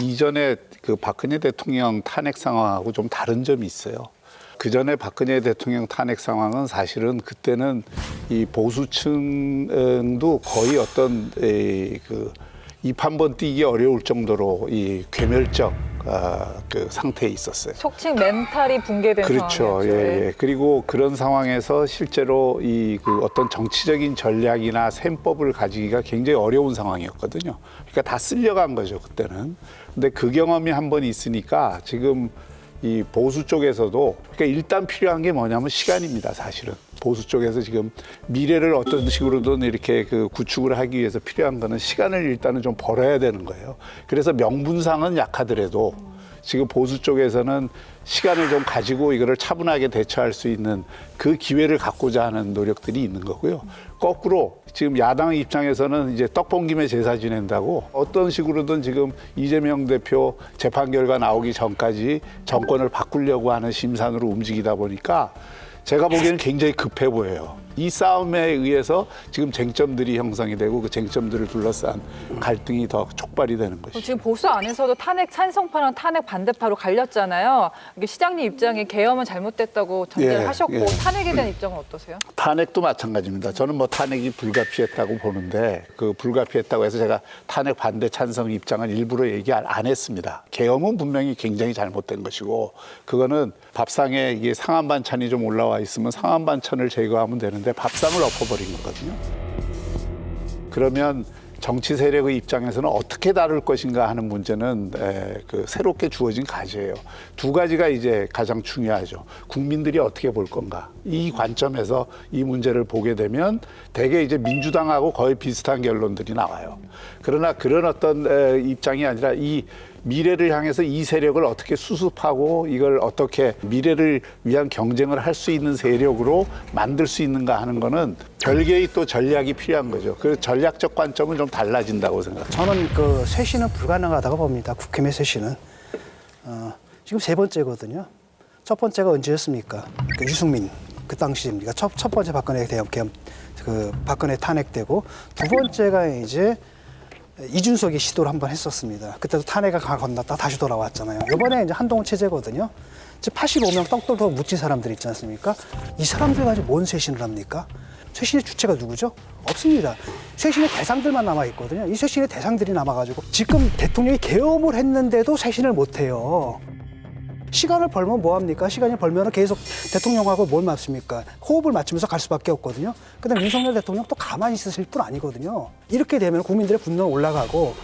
이전에 그 박근혜 대통령 탄핵 상황하고 좀 다른 점이 있어요. 그 전에 박근혜 대통령 탄핵 상황은 사실은 그때는 이 보수층도 거의 어떤 입 한 번 띄기 어려울 정도로 이 괴멸적 그 상태에 있었어요. 속칭 멘탈이 붕괴된 그렇죠. 상황이었죠. 예. 그리고 그런 상황에서 실제로 이 그 어떤 정치적인 전략이나 셈법을 가지기가 굉장히 어려운 상황이었거든요. 그러니까 다 쓸려간 거죠, 그때는. 근데 그 경험이 한 번 있으니까 지금 이 보수 쪽에서도 그러니까 일단 필요한 게 뭐냐면 시간입니다, 사실은. 보수 쪽에서 지금 미래를 어떤 식으로든 이렇게 그 구축을 하기 위해서 필요한 거는 시간을 일단은 좀 벌어야 되는 거예요. 그래서 명분상은 약하더라도 지금 보수 쪽에서는 시간을 좀 가지고 이거를 차분하게 대처할 수 있는 그 기회를 갖고자 하는 노력들이 있는 거고요. 거꾸로 지금 야당 입장에서는 이제 떡 본 김에 제사 지낸다고 어떤 식으로든 지금 이재명 대표 재판 결과 나오기 전까지 정권을 바꾸려고 하는 심산으로 움직이다 보니까 제가 보기에는 굉장히 급해 보여요. 이 싸움에 의해서 지금 쟁점들이 형성이 되고 그 쟁점들을 둘러싼 갈등이 더 촉발이 되는 것이죠. 지금 보수 안에서도 탄핵 찬성파랑 탄핵 반대파로 갈렸잖아요. 이게 시장님 입장에 계엄은 잘못됐다고 전제를 예, 하셨고 예. 탄핵에 대한 입장은 어떠세요? 탄핵도 마찬가지입니다. 저는 뭐 탄핵이 불가피했다고 보는데 그 불가피했다고 해서 제가 탄핵 반대 찬성 입장을 일부러 얘기 안 했습니다. 계엄은 분명히 굉장히 잘못된 것이고 그거는 밥상에 이게 상한 반찬이 좀 올라와 있으면 상한 반찬을 제거하면 되는데 밥상을 엎어버린 거거든요. 그러면 정치 세력의 입장에서는 어떻게 다룰 것인가 하는 문제는 그 새롭게 주어진 과제예요. 두 가지가 이제 가장 중요하죠. 국민들이 어떻게 볼 건가. 이 관점에서 이 문제를 보게 되면 대개 이제 민주당하고 거의 비슷한 결론들이 나와요. 그러나 그런 어떤 입장이 아니라 이 미래를 향해서 이 세력을 어떻게 수습하고 이걸 어떻게 미래를 위한 경쟁을 할 수 있는 세력으로 만들 수 있는가 하는 거는 별개의 또 전략이 필요한 거죠. 그 전략적 관점은 좀 달라진다고 생각합니다. 저는 그 쇄신은 불가능하다고 봅니다. 국힘의 쇄신은. 지금 세 번째거든요. 첫 번째가 언제였습니까? 그 유승민 그 당시입니까? 첫 번째 박근혜 대형 그 박근혜 탄핵되고 두 번째가 이제 이준석이 시도를 한번 했었습니다. 그때도 탄핵을 건넜다 다시 돌아왔잖아요. 이번에 이제 한동훈 체제거든요. 이제 85명 떡떡떡 묻힌 사람들 있지 않습니까? 이 사람들 가지고 뭔 쇄신을 합니까? 쇄신의 주체가 누구죠? 없습니다. 쇄신의 대상들만 남아 있거든요. 이 쇄신의 대상들이 남아가지고 지금 대통령이 계엄을 했는데도 쇄신을 못 해요. 시간을 벌면 뭐합니까? 시간이 벌면 계속 대통령하고 뭘 맞습니까? 호흡을 맞추면서 갈 수밖에 없거든요. 그다음에 윤석열 대통령 또 가만히 있으실 분 아니거든요. 이렇게 되면 국민들의 분노가 올라가고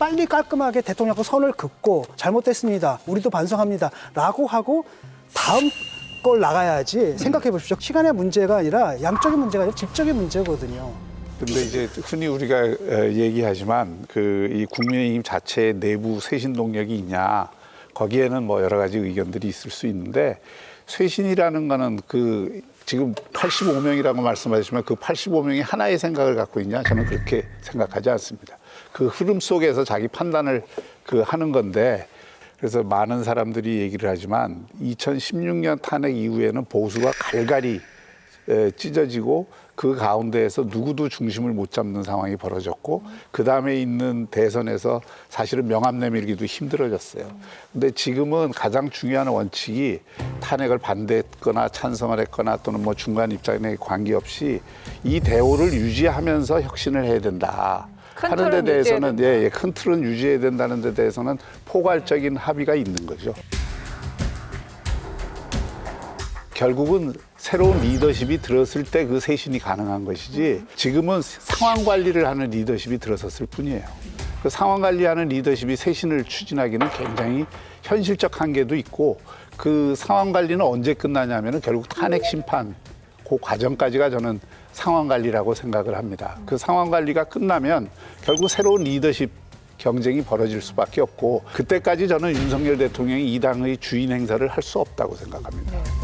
빨리 깔끔하게 대통령하고 선을 긋고 잘못됐습니다. 우리도 반성합니다. 라고 하고 다음 걸 나가야지. 생각해 보십시오. 시간의 문제가 아니라 양적인 문제가 아니라 질적인 문제거든요. 근데 이제 흔히 우리가 얘기하지만 그 이 국민의힘 자체의 내부 쇄신 동력이 있냐. 거기에는 뭐 여러 가지 의견들이 있을 수 있는데 쇄신이라는 거는 그 지금 85명이라고 말씀하시지만 그 85명이 하나의 생각을 갖고 있냐 저는 그렇게 생각하지 않습니다. 그 흐름 속에서 자기 판단을 그 하는 건데 그래서 많은 사람들이 얘기를 하지만 2016년 탄핵 이후에는 보수가 갈갈이 찢어지고 그 가운데에서 누구도 중심을 못 잡는 상황이 벌어졌고 그 다음에 있는 대선에서 사실은 명함 내밀기도 힘들어졌어요. 근데 지금은 가장 중요한 원칙이 탄핵을 반대했거나 찬성을 했거나 또는 뭐 중간 입장에 관계없이 이 대우를 유지하면서 혁신을 해야 된다. 하는 데 대해서는 큰 틀은 유지해야 된다는 데 대해서는 포괄적인 합의가 있는 거죠. 결국은 새로운 리더십이 들었을 때 그 쇄신이 가능한 것이지 지금은 상황 관리를 하는 리더십이 들어섰을 뿐이에요. 그 상황 관리하는 리더십이 쇄신을 추진하기는 굉장히 현실적 한계도 있고 그 상황 관리는 언제 끝나냐면은 결국 탄핵 심판 그 과정까지가 저는 상황 관리라고 생각을 합니다. 그 상황 관리가 끝나면 결국 새로운 리더십 경쟁이 벌어질 수밖에 없고 그때까지 저는 윤석열 대통령이 이 당의 주인 행사를 할 수 없다고 생각합니다.